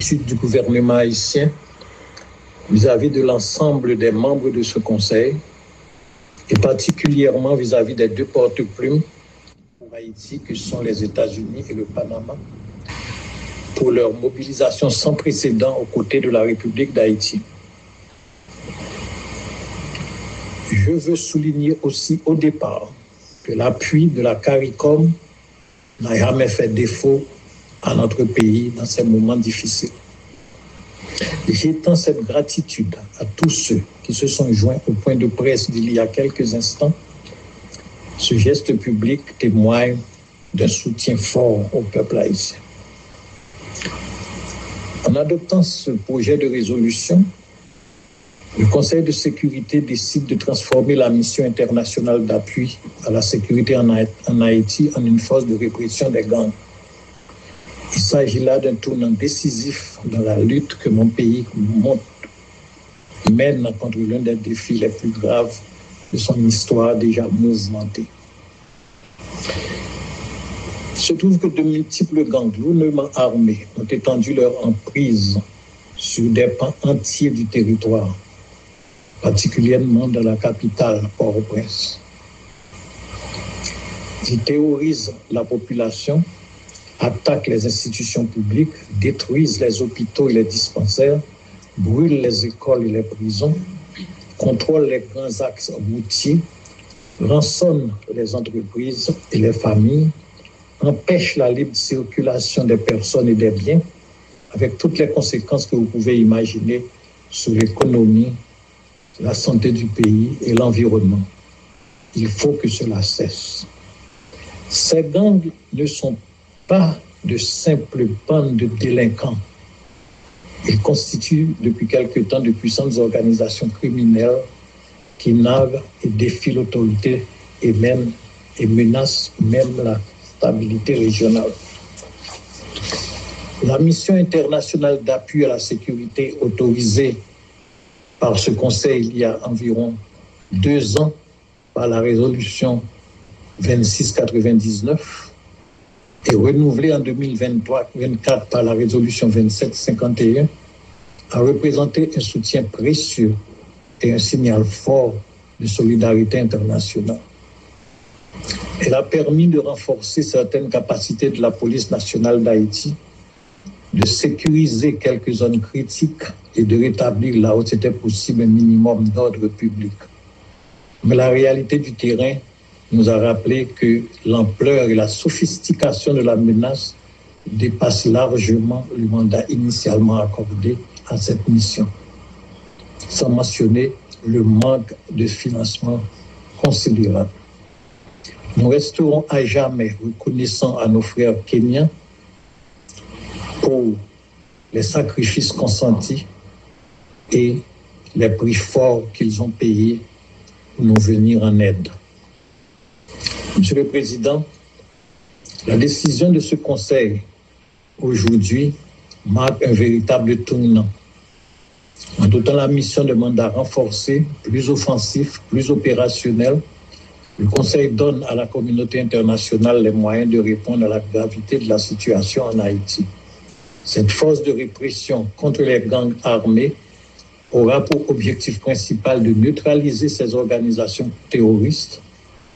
l'attitude du gouvernement haïtien vis-à-vis de l'ensemble des membres de ce Conseil, et particulièrement vis-à-vis des deux porte-plumes pour Haïti, que sont les États-Unis et le Panama, pour leur mobilisation sans précédent aux côtés de la République d'Haïti. Je veux souligner aussi au départ que l'appui de la CARICOM n'a jamais fait défaut à notre pays dans ces moments difficiles. J'étends cette gratitude à tous ceux qui se sont joints au point de presse d'il y a quelques instants. Ce geste public témoigne d'un soutien fort au peuple haïtien. En adoptant ce projet de résolution, le Conseil de sécurité décide de transformer la mission internationale d'appui à la sécurité en Haïti en une force de répression des gangs. Il s'agit là d'un tournant décisif dans la lutte que mon pays mène contre l'un des défis les plus graves de son histoire déjà mouvementée. Il se trouve que de multiples gangs lourdement armés ont étendu leur emprise sur des pans entiers du territoire, particulièrement dans la capitale, Port-au-Prince. Ils terrorisent la population, attaquent les institutions publiques, détruisent les hôpitaux et les dispensaires, brûlent les écoles et les prisons, contrôlent les grands axes routiers, rançonnent les entreprises et les familles, empêchent la libre circulation des personnes et des biens, avec toutes les conséquences que vous pouvez imaginer sur l'économie, la santé du pays et l'environnement. Il faut que cela cesse. Ces gangs ne sont pas de simples bandes de délinquants. Ils constituent depuis quelque temps de puissantes organisations criminelles qui naviguent et défient l'autorité et menacent même la stabilité régionale. La mission internationale d'appui à la sécurité autorisée par ce Conseil il y a environ 2 ans par la résolution 2699 et renouvelée en 2023-24 par la résolution 2751 a représenté un soutien précieux et un signal fort de solidarité internationale. Elle a permis de renforcer certaines capacités de la police nationale d'Haïti, de sécuriser quelques zones critiques et de rétablir là où c'était possible un minimum d'ordre public. Mais la réalité du terrain nous a rappelé que l'ampleur et la sophistication de la menace dépassent largement le mandat initialement accordé à cette mission, sans mentionner le manque de financement considérable. Nous resterons à jamais reconnaissants à nos frères kenyans pour les sacrifices consentis et les prix forts qu'ils ont payés pour nous venir en aide. Monsieur le Président, la décision de ce Conseil aujourd'hui marque un véritable tournant. En dotant la mission de mandat renforcé, plus offensif, plus opérationnel, le Conseil donne à la communauté internationale les moyens de répondre à la gravité de la situation en Haïti. Cette force de répression contre les gangs armés aura pour objectif principal de neutraliser ces organisations terroristes,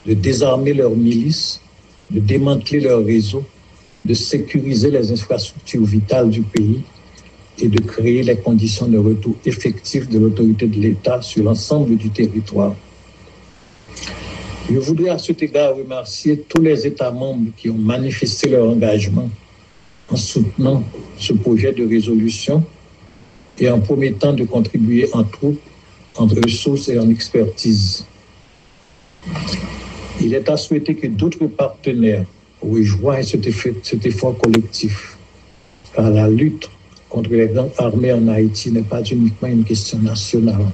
de désarmer leurs milices, de démanteler leurs réseaux, de sécuriser les infrastructures vitales du pays et de créer les conditions de retour effectif de l'autorité de l'État sur l'ensemble du territoire. Je voudrais à cet égard remercier tous les États membres qui ont manifesté leur engagement en soutenant ce projet de résolution et en promettant de contribuer en troupes, en ressources et en expertise. Il est à souhaiter que d'autres partenaires rejoignent cet effort collectif, car la lutte contre les gangs armés en Haïti n'est pas uniquement une question nationale.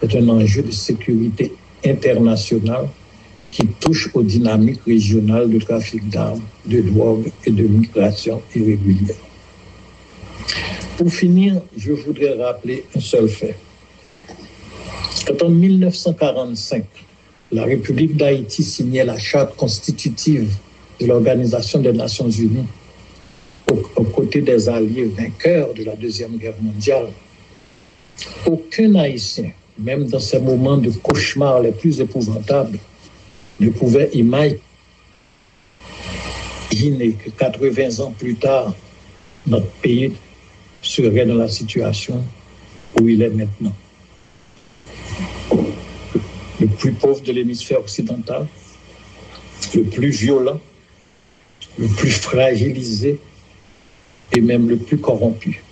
C'est un enjeu de sécurité internationale qui touche aux dynamiques régionales de trafic d'armes, de drogue et de migration irrégulière. Pour finir, je voudrais rappeler un seul fait. Quand en 1945, la République d'Haïti signait la charte constitutive de l'Organisation des Nations Unies, aux côtés des alliés vainqueurs de la Deuxième Guerre mondiale, aucun Haïtien, même dans ces moments de cauchemar les plus épouvantables, ne pouvait imaginer que 80 ans plus tard, notre pays serait dans la situation où il est maintenant. Le plus pauvre de l'hémisphère occidental, le plus violent, le plus fragilisé et même le plus corrompu.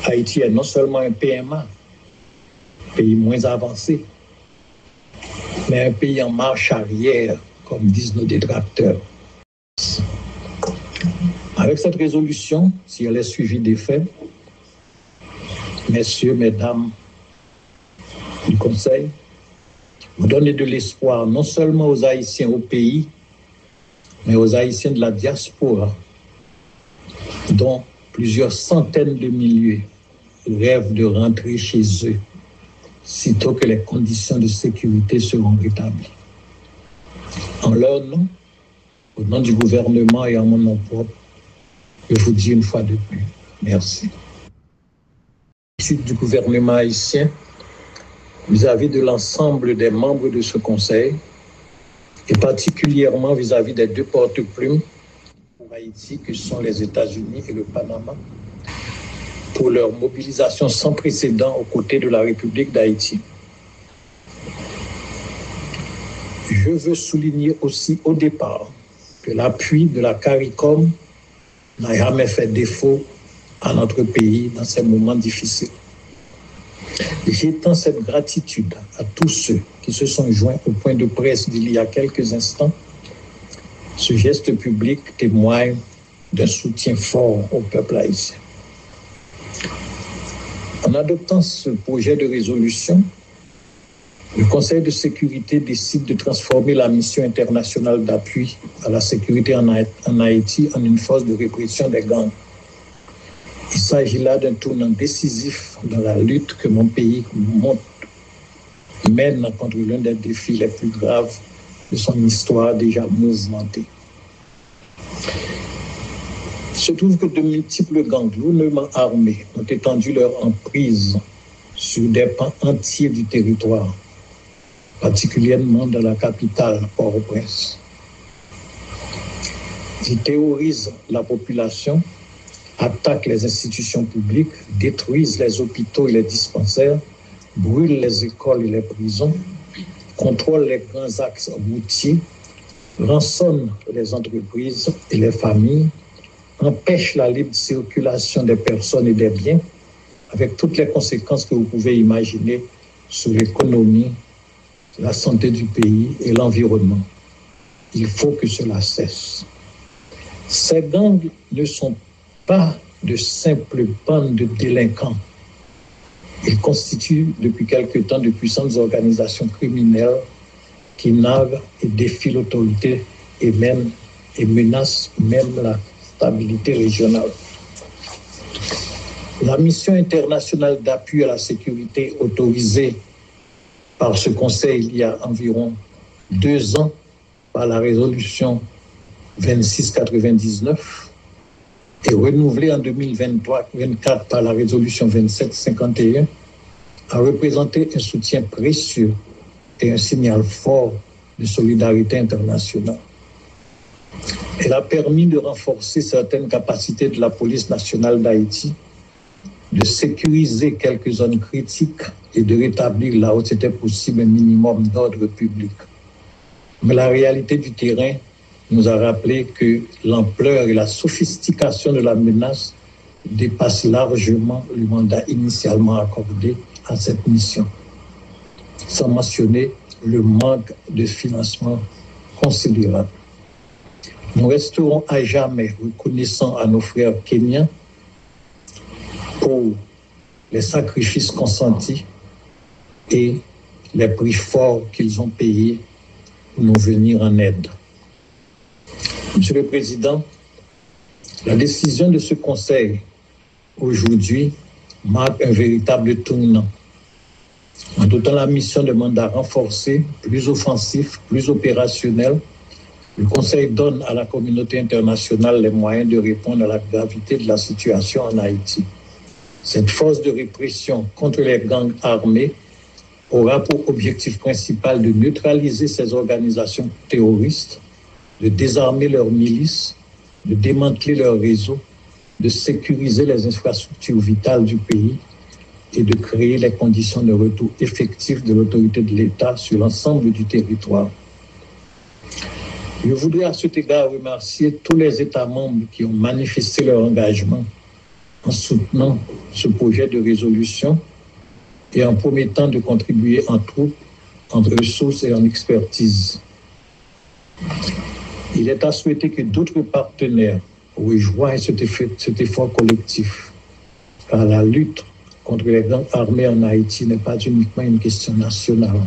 Haïti est non seulement un PMA, pays moins avancé, mais un pays en marche arrière, comme disent nos détracteurs. Avec cette résolution, si elle est suivie des faits, messieurs, mesdames du Conseil, vous donnez de l'espoir non seulement aux Haïtiens au pays, mais aux Haïtiens de la diaspora, dont plusieurs centaines de milliers rêvent de rentrer chez eux, sitôt que les conditions de sécurité seront rétablies. En leur nom, au nom du gouvernement et en mon nom propre, je vous dis une fois de plus, merci. Du gouvernement haïtien, vis-à-vis de l'ensemble des membres de ce Conseil, et particulièrement vis-à-vis des deux porte-plumes pour Haïti, que sont les États-Unis et le Panama, pour leur mobilisation sans précédent aux côtés de la République d'Haïti. Je veux souligner aussi au départ que l'appui de la CARICOM n'a jamais fait défaut à notre pays dans ces moments difficiles. J'étends cette gratitude à tous ceux qui se sont joints au point de presse d'il y a quelques instants. Ce geste public témoigne d'un soutien fort au peuple haïtien. En adoptant ce projet de résolution, le Conseil de sécurité décide de transformer la mission internationale d'appui à la sécurité en Haïti en une force de répression des gangs. Il s'agit là d'un tournant décisif dans la lutte que mon pays mène contre l'un des défis les plus graves de son histoire déjà mouvementée. Il se trouve que de multiples gangs lourdement armés ont étendu leur emprise sur des pans entiers du territoire, particulièrement dans la capitale, Port-au-Prince. Ils terrorisent la population, attaquent les institutions publiques, détruisent les hôpitaux et les dispensaires, brûlent les écoles et les prisons, contrôlent les grands axes routiers, rançonnent les entreprises et les familles, empêchent la libre circulation des personnes et des biens, avec toutes les conséquences que vous pouvez imaginer sur l'économie, la santé du pays et l'environnement. Il faut que cela cesse. Ces gangs ne sont pas de simples bandes de délinquants. Ils constituent depuis quelque temps de puissantes organisations criminelles qui naviguent et défient l'autorité et menacent même la stabilité régionale. La mission internationale d'appui à la sécurité autorisée par ce Conseil il y a environ 2 ans par la résolution 2699 et renouvelée en 2023-24 par la résolution 2751 a représenté un soutien précieux et un signal fort de solidarité internationale. Elle a permis de renforcer certaines capacités de la police nationale d'Haïti, de sécuriser quelques zones critiques et de rétablir là où c'était possible un minimum d'ordre public. Mais la réalité du terrain nous a rappelé que l'ampleur et la sophistication de la menace dépassent largement le mandat initialement accordé à cette mission, sans mentionner le manque de financement considérable. Nous resterons à jamais reconnaissants à nos frères kenyans pour les sacrifices consentis et les prix forts qu'ils ont payés pour nous venir en aide. Monsieur le Président, la décision de ce Conseil aujourd'hui marque un véritable tournant. En dotant la mission de mandat renforcé, plus offensif, plus opérationnel, Le Conseil donne à la communauté internationale les moyens de répondre à la gravité de la situation en Haïti. Cette force de répression contre les gangs armés aura pour objectif principal de neutraliser ces organisations terroristes, de désarmer leurs milices, de démanteler leurs réseaux, de sécuriser les infrastructures vitales du pays et de créer les conditions de retour effectif de l'autorité de l'État sur l'ensemble du territoire. Je voudrais à cet égard remercier tous les États membres qui ont manifesté leur engagement en soutenant ce projet de résolution et en promettant de contribuer en troupes, en ressources et en expertise. Il est à souhaiter que d'autres partenaires rejoignent cet effort collectif, car la lutte contre les gangs armés en Haïti n'est pas uniquement une question nationale.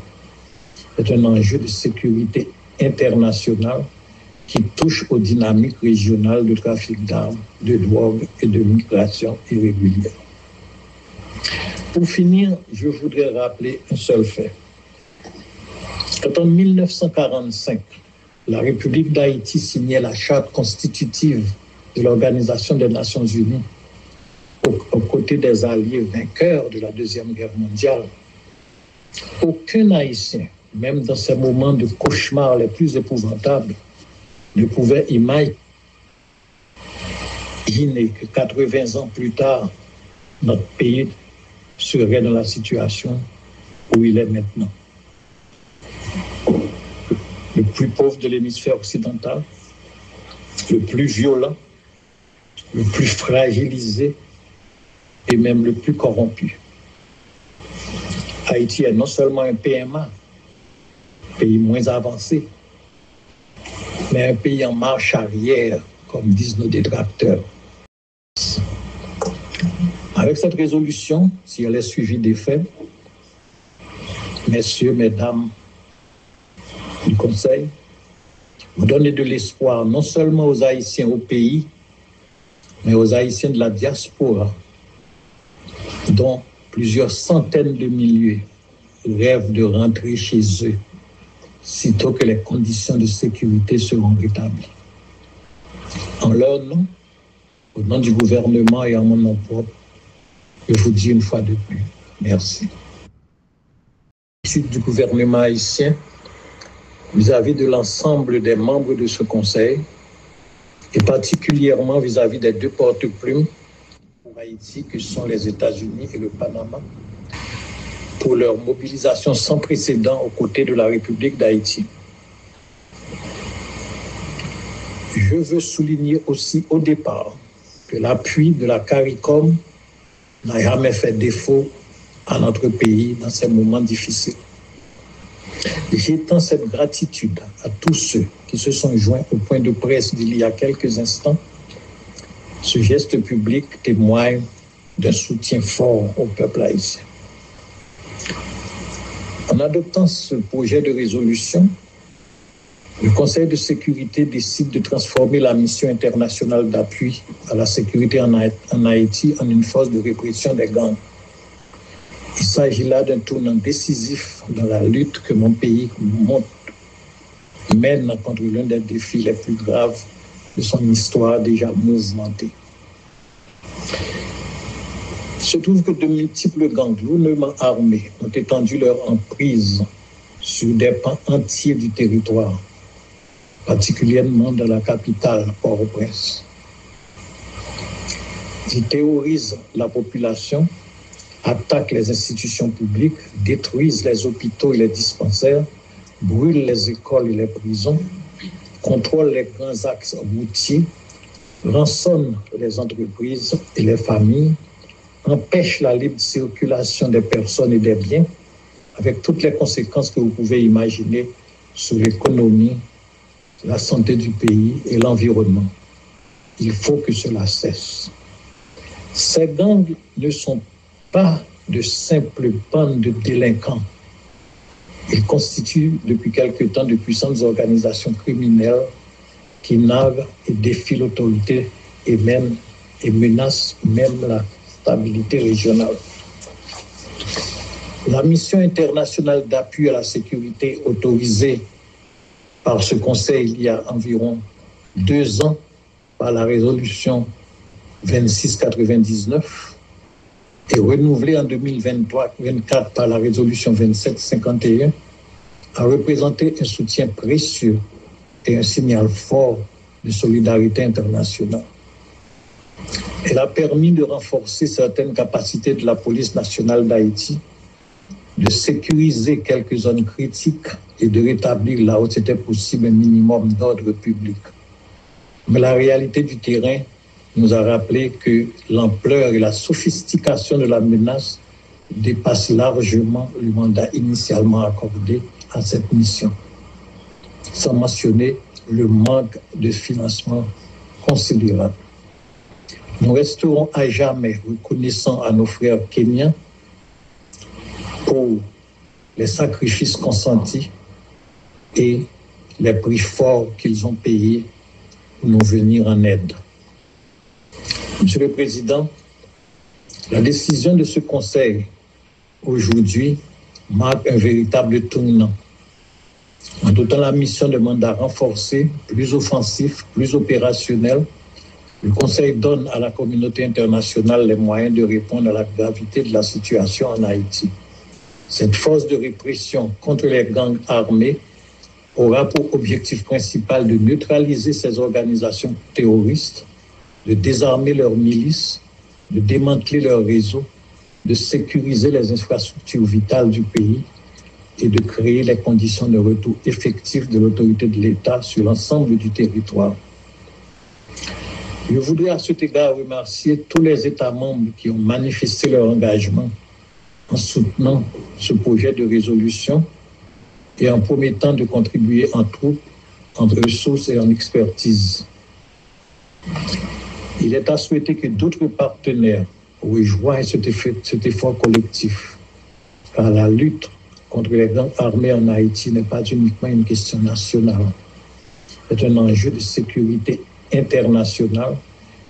C'est un enjeu de sécurité internationale qui touche aux dynamiques régionales de trafic d'armes, de drogue et de migration irrégulière. Pour finir, je voudrais rappeler un seul fait. Quand en 1945, la République d'Haïti signait la charte constitutive de l'Organisation des Nations Unies aux côtés des alliés vainqueurs de la Deuxième Guerre mondiale, aucun Haïtien, même dans ces moments de cauchemar les plus épouvantables, ne pouvait imaginer que 80 ans plus tard, notre pays serait dans la situation où il est maintenant. Le plus pauvre de l'hémisphère occidental, le plus violent, le plus fragilisé et même le plus corrompu. Haïti est non seulement un PMA, pays moins avancé, mais un pays en marche arrière, comme disent nos détracteurs. Avec cette résolution, si elle est suivie des faits, messieurs, mesdames du Conseil, vous donnez de l'espoir non seulement aux Haïtiens au pays, mais aux Haïtiens de la diaspora, dont plusieurs centaines de milliers rêvent de rentrer chez eux, sitôt que les conditions de sécurité seront rétablies. En leur nom, au nom du gouvernement et en mon nom propre, je vous dis une fois de plus, merci. Suite du gouvernement haïtien, vis-à-vis de l'ensemble des membres de ce Conseil, et particulièrement vis-à-vis des deux porte-plumes pour Haïti, que sont les États-Unis et le Panama, pour leur mobilisation sans précédent aux côtés de la République d'Haïti. Je veux souligner aussi au départ que l'appui de la CARICOM n'a jamais fait défaut à notre pays dans ces moments difficiles. J'étends cette gratitude à tous ceux qui se sont joints au point de presse d'il y a quelques instants. Ce geste public témoigne d'un soutien fort au peuple haïtien. En adoptant ce projet de résolution, le Conseil de sécurité décide de transformer la mission internationale d'appui à la sécurité en Haïti en une force de répression des gangs. Il s'agit là d'un tournant décisif dans la lutte que mon pays mène contre l'un des défis les plus graves de son histoire déjà mouvementée. Il se trouve que de multiples gangs lourdement armés ont étendu leur emprise sur des pans entiers du territoire, particulièrement dans la capitale, Port-au-Prince. Ils terrorisent la population, attaquent les institutions publiques, détruisent les hôpitaux et les dispensaires, brûlent les écoles et les prisons, contrôlent les grands axes routiers, rançonnent les entreprises et les familles, empêchent la libre circulation des personnes et des biens, avec toutes les conséquences que vous pouvez imaginer sur l'économie, la santé du pays et l'environnement. Il faut que cela cesse. Ces gangs ne sont pas de simples bandes de délinquants. Ils constituent depuis quelque temps de puissantes organisations criminelles qui narguent et défient l'autorité et menacent même la stabilité régionale. La mission internationale d'appui à la sécurité autorisée par ce Conseil il y a environ 2 ans par la résolution 2699 et renouvelée en 2023-24 par la résolution 2751, a représenté un soutien précieux et un signal fort de solidarité internationale. Elle a permis de renforcer certaines capacités de la police nationale d'Haïti, de sécuriser quelques zones critiques et de rétablir là où c'était possible un minimum d'ordre public. Mais la réalité du terrain nous a rappelé que l'ampleur et la sophistication de la menace dépassent largement le mandat initialement accordé à cette mission, sans mentionner le manque de financement considérable. Nous resterons à jamais reconnaissants à nos frères kenyans pour les sacrifices consentis et les prix forts qu'ils ont payés pour nous venir en aide. Monsieur le Président, la décision de ce Conseil aujourd'hui marque un véritable tournant. En dotant la mission de mandat renforcé, plus offensif, plus opérationnel, le Conseil donne à la communauté internationale les moyens de répondre à la gravité de la situation en Haïti. Cette force de répression contre les gangs armés aura pour objectif principal de neutraliser ces organisations terroristes, de désarmer leurs milices, de démanteler leurs réseaux, de sécuriser les infrastructures vitales du pays et de créer les conditions de retour effectif de l'autorité de l'État sur l'ensemble du territoire. Je voudrais à cet égard remercier tous les États membres qui ont manifesté leur engagement en soutenant ce projet de résolution et en promettant de contribuer en troupes, en ressources et en expertise. Il est à souhaiter que d'autres partenaires rejoignent cet effort collectif, car la lutte contre les gangs armés en Haïti n'est pas uniquement une question nationale. C'est un enjeu de sécurité internationale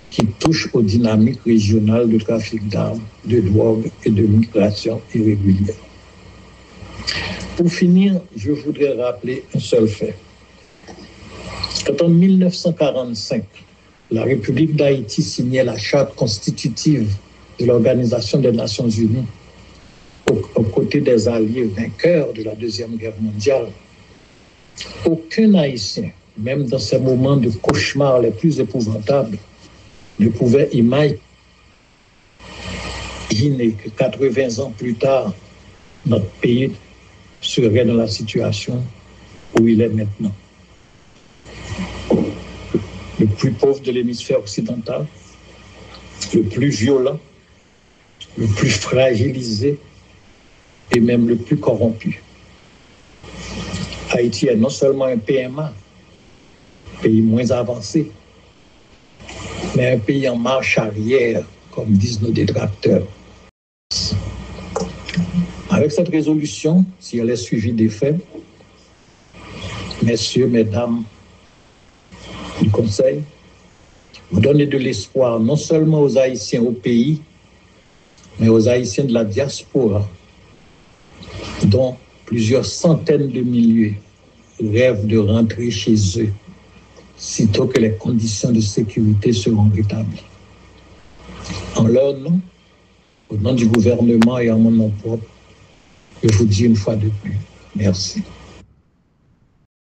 qui touche aux dynamiques régionales de trafic d'armes, de drogue et de migration irrégulière. Pour finir, je voudrais rappeler un seul fait. Quand en 1945, la République d'Haïti signait la charte constitutive de l'Organisation des Nations Unies aux côtés des alliés vainqueurs de la Deuxième Guerre mondiale, aucun Haïtien, même dans ces moments de cauchemar les plus épouvantables, ne pouvait imaginer que 80 ans plus tard, notre pays serait dans la situation où il est maintenant. Le plus pauvre de l'hémisphère occidental, le plus violent, le plus fragilisé et même le plus corrompu. Haïti est non seulement un PMA, pays moins avancé, mais un pays en marche arrière, comme disent nos détracteurs. Avec cette résolution, si elle est suivie des faits, messieurs, mesdames du Conseil, vous donnez de l'espoir non seulement aux Haïtiens au pays, mais aux Haïtiens de la diaspora, dont plusieurs centaines de milliers rêvent de rentrer chez eux, sitôt que les conditions de sécurité seront rétablies. En leur nom, au nom du gouvernement et en mon nom propre, je vous dis une fois de plus, merci.